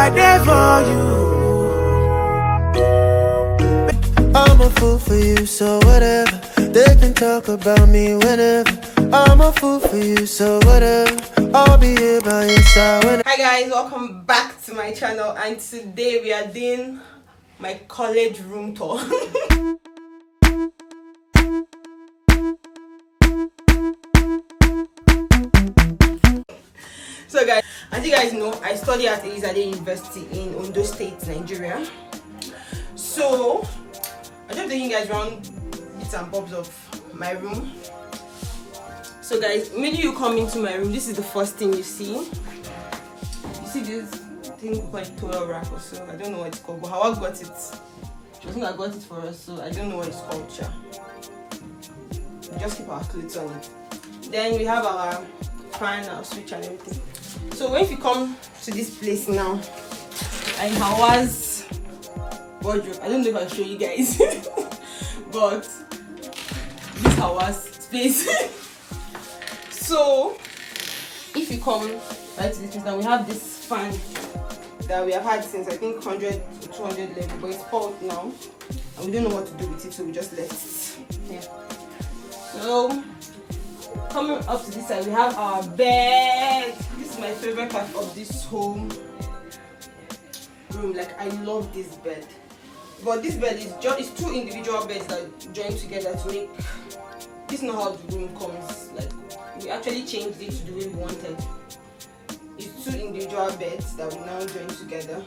I there for you. I'm a fool for you, so whatever. They can talk about me whenever. I'm a fool for you, so whatever. I'll be here by your side whenever. Hi guys, welcome back to my channel, and today we are doing my college room tour. So guys, as you guys know, I study at Elizade University in Ondo State, Nigeria. So I'm just taking you guys around bits and bobs of my room. So guys, when you come into my room, this is the first thing you see. You see this thing called towel rack or so. I don't know what it's called, but Hawa got it. She was not got it for us, so I don't know what it's called. We just keep our clothes on it. Then we have our fan, our switch and everything. So when you come to this place now, and Hawa's wardrobe, I don't know if I'll show you guys, but this is Hawa's space. So if you come right to this place now, we have this fan that we have had since I think 100 to 200 level, but it's fault now and we don't know what to do with it, so we just left it. Yeah. So coming up to this side, we have our bed. This is my favorite part of this whole room. Like, I love this bed, but this bed is just, it's two individual beds that join together to make this. Is not how the room comes. Like, we actually changed it to the way we wanted. It's two individual beds that we now join together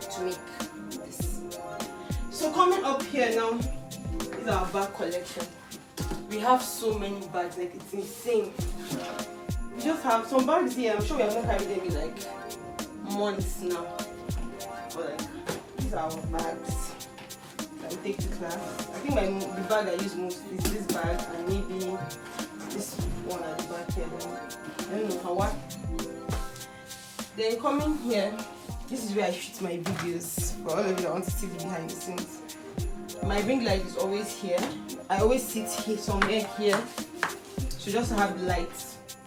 to make this. So coming up here now is our bag collection. We have so many bags, like it's insane. We just have some bags here. I'm sure we have not carried them in like months now. But like, these are our bags that we take to class. I think the bag I use most is this bag and maybe this one at the back here. I don't know how what. Then coming here, this is where I shoot my videos. For all of you that want to see the behind the scenes. My ring light is always here. I always sit here somewhere here. So just to have the light,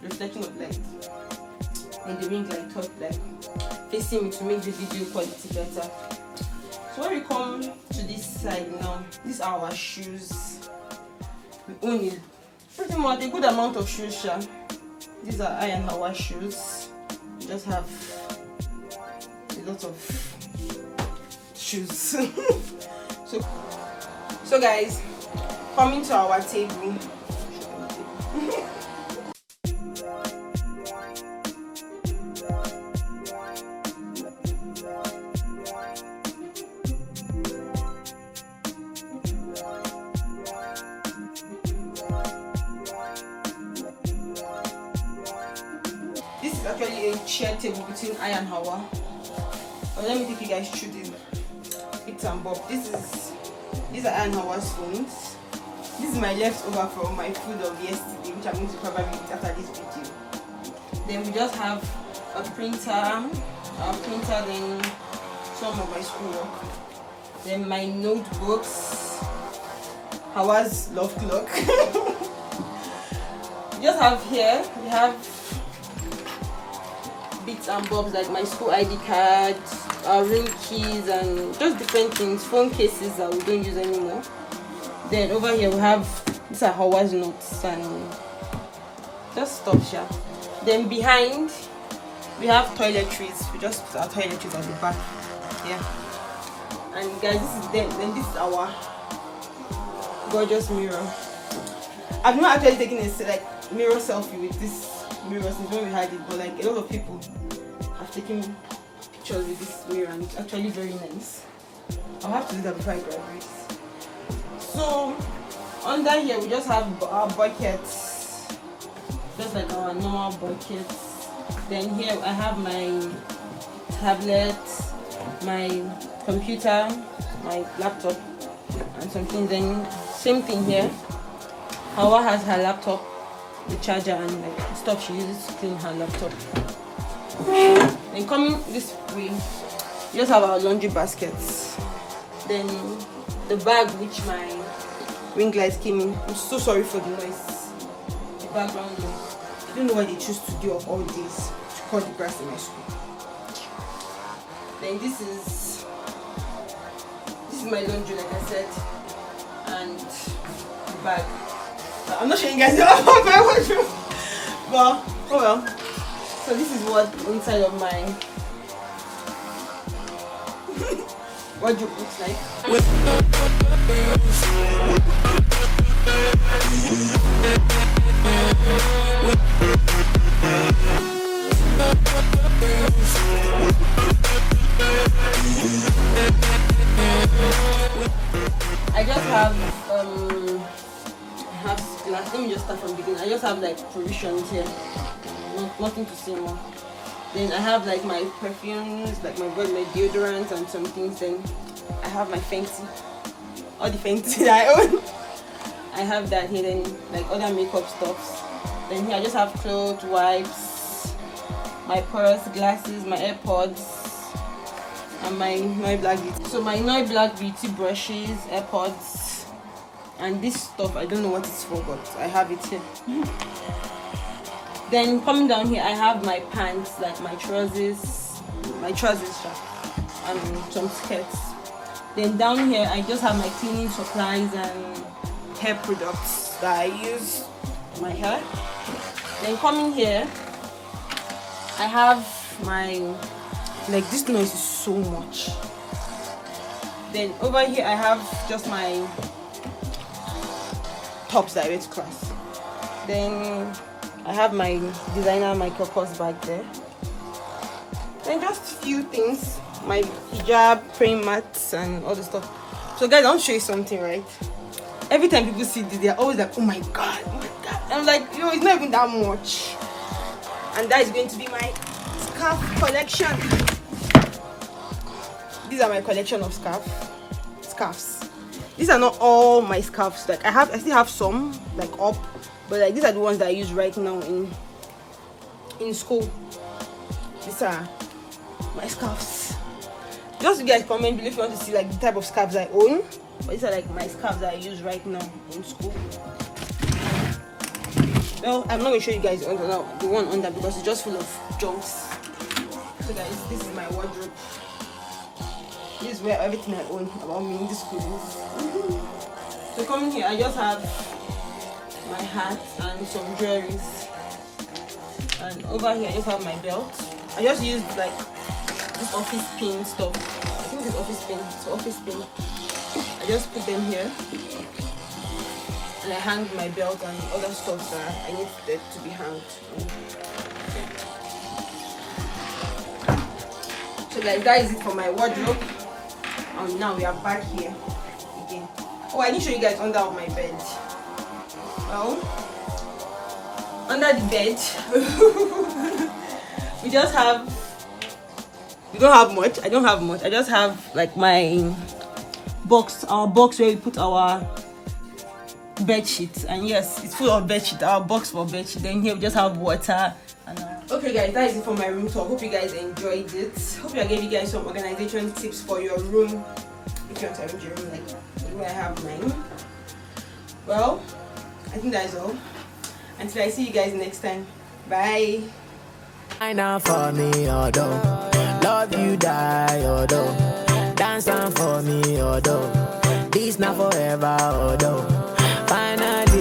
reflection of light. And the ring light top like facing me to make the video quality better. So when we come to this side now, these are our shoes. We own it. Pretty much a good amount of shoes, Sha. These are I and Hawa shoes. We just have a lot of shoes. So guys, coming to our table. This is actually a chair table between I and Hawa. But let me take you guys through the bits and bobs. These are I and Hawa's phones. This is my leftover from my food of yesterday, which I'm going to probably eat after this video. Then we just have a printer, then some of my schoolwork. Then my notebooks, Hawa's love clock. We just have here, we have bits and bobs like my school ID card, our ring keys, and just different things, phone cases that we don't use anymore. Then over here we have, these are Hawa's notes and just stuff. Yeah. Then behind we have toiletries. We just put our toiletries at the back. Yeah. And guys, this is them. Then this is our gorgeous mirror. I've not actually taken a like mirror selfie with this mirror since when we had it, but like a lot of people have taken pictures with this mirror and it's actually very nice. I'll have to do that before I graduate. So under here we just have our buckets, just like our normal buckets. Then here I have my tablet, my computer, my laptop and some things. Then same thing here, Hawa has her laptop, the charger and like stuff she uses to clean her laptop. Then coming this way, we just have our laundry baskets. Then the bag which my ring lights came in. I'm so sorry for the noise, the background noise. I don't know why they choose to do of all this to cut the grass in my school. Then this is my laundry, like I said, and the bag. I'm not showing you guys the whole my wardrobe, but oh well. So this is what inside of my wardrobe looks like. I just have glass. Let me just start from the beginning. I just have like provisions here, nothing to say more. Then I have like my perfumes, like my deodorants and some things. Then I have my Fenty, all the Fenty that I own. I have that here. Then like other makeup stuffs. Then here I just have clothes, wipes, my purse, glasses, my AirPods, and my Noi Black Beauty. So my Noi Black Beauty brushes, AirPods, and this stuff, I don't know what it's for, but I have it here. Then coming down here, I have my pants, like my trousers, and some skirts. Then down here, I just have my cleaning supplies and hair products that I use in my hair. Then coming here, I have my, like this noise is so much. Then over here I have just my tops that I wear to class. Then I have my designer Michael Kors bag there. Then just a few things, my hijab, praying mats, and all the stuff. So guys, I want to show you something, right? Every time people see this, they're always like, oh my god, oh my god. I'm like, yo, it's not even that much. And that is going to be my scarf collection. These are my collection of scarves. These are not all my scarves. Like I still have some like up, but like these are the ones that I use right now in school. These are my scarves. Just you guys comment below if you want to see like the type of scarves I own. But these are like my scarves that I use right now in school. Well, I'm not going to show you guys the one under because it's just full of junks. So guys, this is my wardrobe. This is where everything I own about me in this school is. So coming here, I just have my hat and some jewelries. And over here, I just have my belt. I just used like this office pin stuff. I think it's office pin. So office pin. I just put them here. And I hang my belt and other stuff that I need to be hanged. So like that is it for my wardrobe. And now we are back here again. Oh, I didn't show you guys under of my bed. Well, under the bed we don't have much. I don't have much. I just have like my box, our box where we put our bed sheets, and yes, it's full of bed sheet, our box for bed sheet. Then here we just have water and okay guys, that is it for my room tour. Hope you guys enjoyed it. Hope I gave you guys some organization tips for your room if you want to arrange your room like the way I have mine. Well, I think that is all. Until I see you guys next time. Bye. Now for me, although love you die, although dance down for me, although this not forever, although